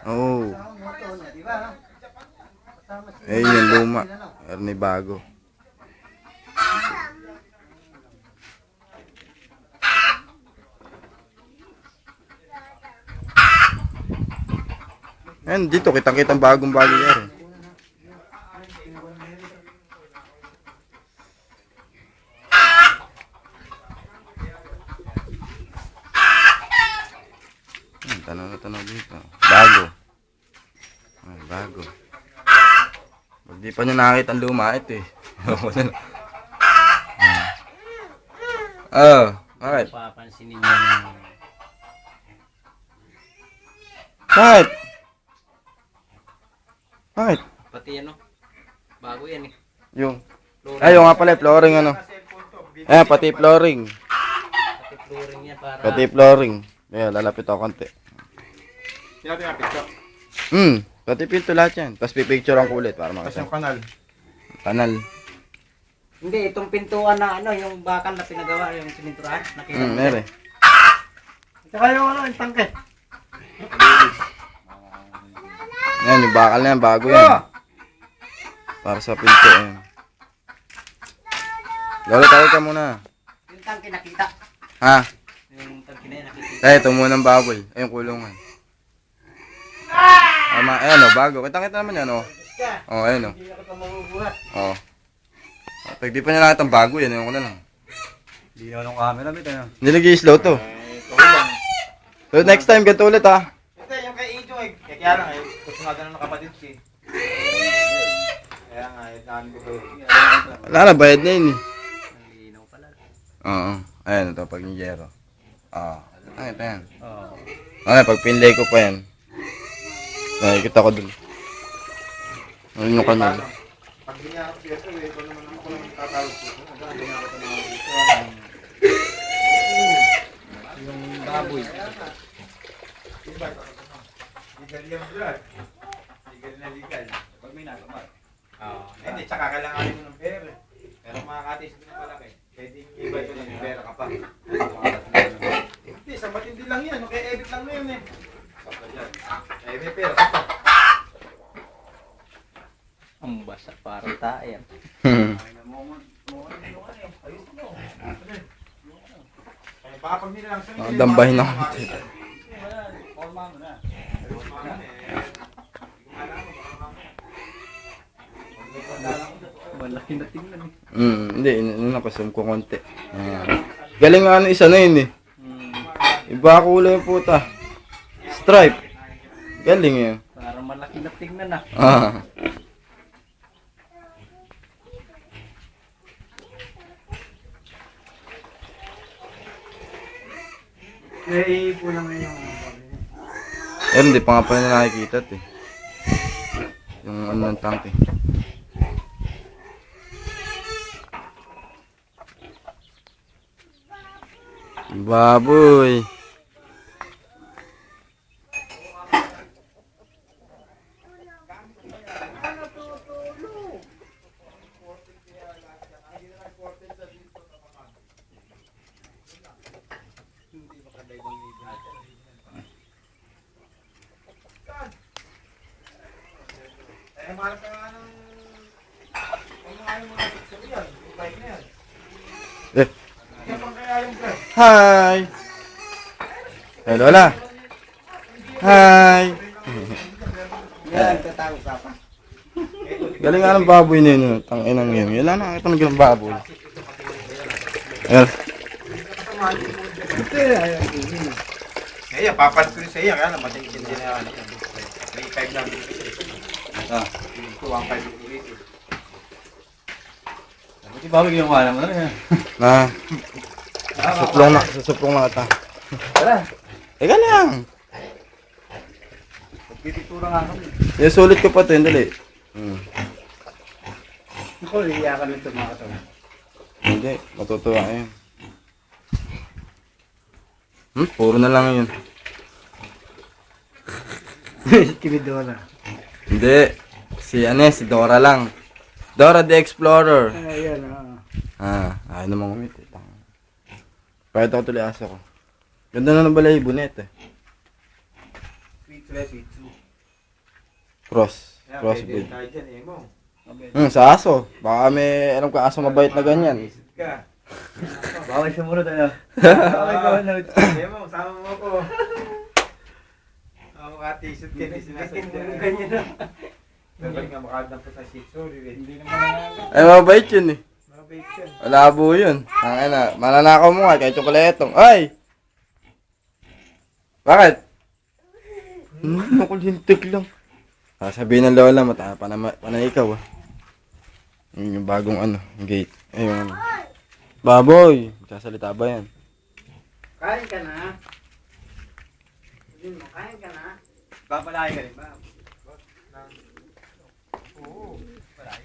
Oo. Eh, yung luma. Meron ni bago. Ayan, dito kitang-kitang bagong-bago yan. Tanong na tanong dito. Bago. Ayan, bago. Pag di pa nyo nakakita ang luma, ito eh. Oh, alright. Papansinin yung... Bakit? Bakit? Pati ano, bago yan eh. Yung... Ay, yung nga pala, flooring ano. Ayan, pati flooring. Pati flooring yan para... Pati flooring. Ayan, lalapit ako konti. Sinabi nga picture. Pati pinto lahat yan. Tapos pipicture ang kulit para Tapos makasama. yung kanal. Kanal. Hindi, itong pintuan na ano, yung bakal na pinagawa, yung sininturahan. Nakita mo. Meron. Saka yung ano, yung tangke. Ayan, yung bakal na yan, bago yan. Para sa pinto, ayan. Lolo, tawag ka muna. Yung tangke nakita. Ha? Yung tangke na yan nakita. Ay, ito muna ang baboy. Ay, yung kulungan. Ayan o, bago. Kita-kita naman yan o. O, ayan o. Hindi ako pa mabubuhat. O. Pag di pa niya nakita ang bago, yan. Ayun ko na lang. Hindi na ng camera, bit. Nilagay slow to. So, next time, ganito ulit ha. Ito, yung kay Ijo eh. Kaya lang eh. Gusto nga ganun ng kapatid si. Kaya nga, daan ko to. Wala na, bayad na yun eh. Nalinaw pala. Oo. Ayan, ito, pag niyero. Oo. Ay, ito yan. Oo. Okay, pag pinlay ko pa yan. Nakikita ko dun. Ayun yung kanal. Pag biniyakap siya ito eh. Ito naman ako lang tatawag ko. Hanggang biniyakap ko naman dito. Yung baboy. Legal yung blood. Legal na legal. Pag may nagamat. Oo. Hindi, tsaka kailangan mo ng pera eh. Pero makakatis mo ng malaki. Pwede iba ito ng pera ka pa. Hindi, sa matindi lang yan. Okay, edit lang na yun eh. Eh, may pera ka pa. Ang basa parang tayo. Kaya baka pag nila lang sa Dambahin ako. Forma mo na. Malaki na tingnan eh. Hindi, nakasum ko konti. Galing nga ano isa na yun eh. Iba kulay yung puta. Stripe. Galing yun. Parang malaki na tingnan ah. Eh, pulang na yung... Hindi pa nga pala nakikita ito eh. Yung ano ng tank eh. Baboy. Eh, mahal ka nga ng... Ano nga yung mga sexual yan? Yung bike na yan. Eh. Kaya pang kaya yung dress. Hi. Hey Lola. Hi. Yan, tatawag ka pa. Galing nga ng baboy na yun. Tanginang yun. Wala na nakita ng baboy. Ayan. Kaya, papalit ko rin sa iya. Kaya lang, matingin din na yan. May 5 lang. Ito, 1.5 yung ulit. Buti baboy yung wala mo na yan. Na. Susuplong na ata. Tara. Teka lang. Magpipitura nga kami. Yung sulit ko pa ito. Dali. Ako, iiyakan nito mga katawa. Hindi. Matutuwa yun. Puro na lang yun. Kimidora. Hindi. Si Dora lang. Dora the Explorer. Ayan, Ayaw namang umit eh. Pwede ako tuloy aso ko. Ganda na ng balahibo net eh. Shih Tzu. Kaya Crossbreed. pwede tayo dyan eh mo. Sa aso. Baka may, alam ka, aso mabait na ganyan. Isip ka. Bawal sumunod ano. Bawal sumunod. Eh mo, sama mo ako. Ako ka-t-shirt ka na sinasadya. Ganyan na. Dapat nga makadang po sa Shih Tzu. Hindi naman nangangat. Ay, mabait yun eh. Mabait yan. Malabo yun. Ang na, mananakaw mo nga, kahit tsokoletong. Ay! Bakit? Nakulintik lang. Sabihin ng lola mo, panay ikaw ah. Yun yung bagong gate. Ayun ano. Baboy! Magsasalita ba yan? Kain ka na. Hindi mo, kain ka na. Papalain ka rin ba? Oo. Palay.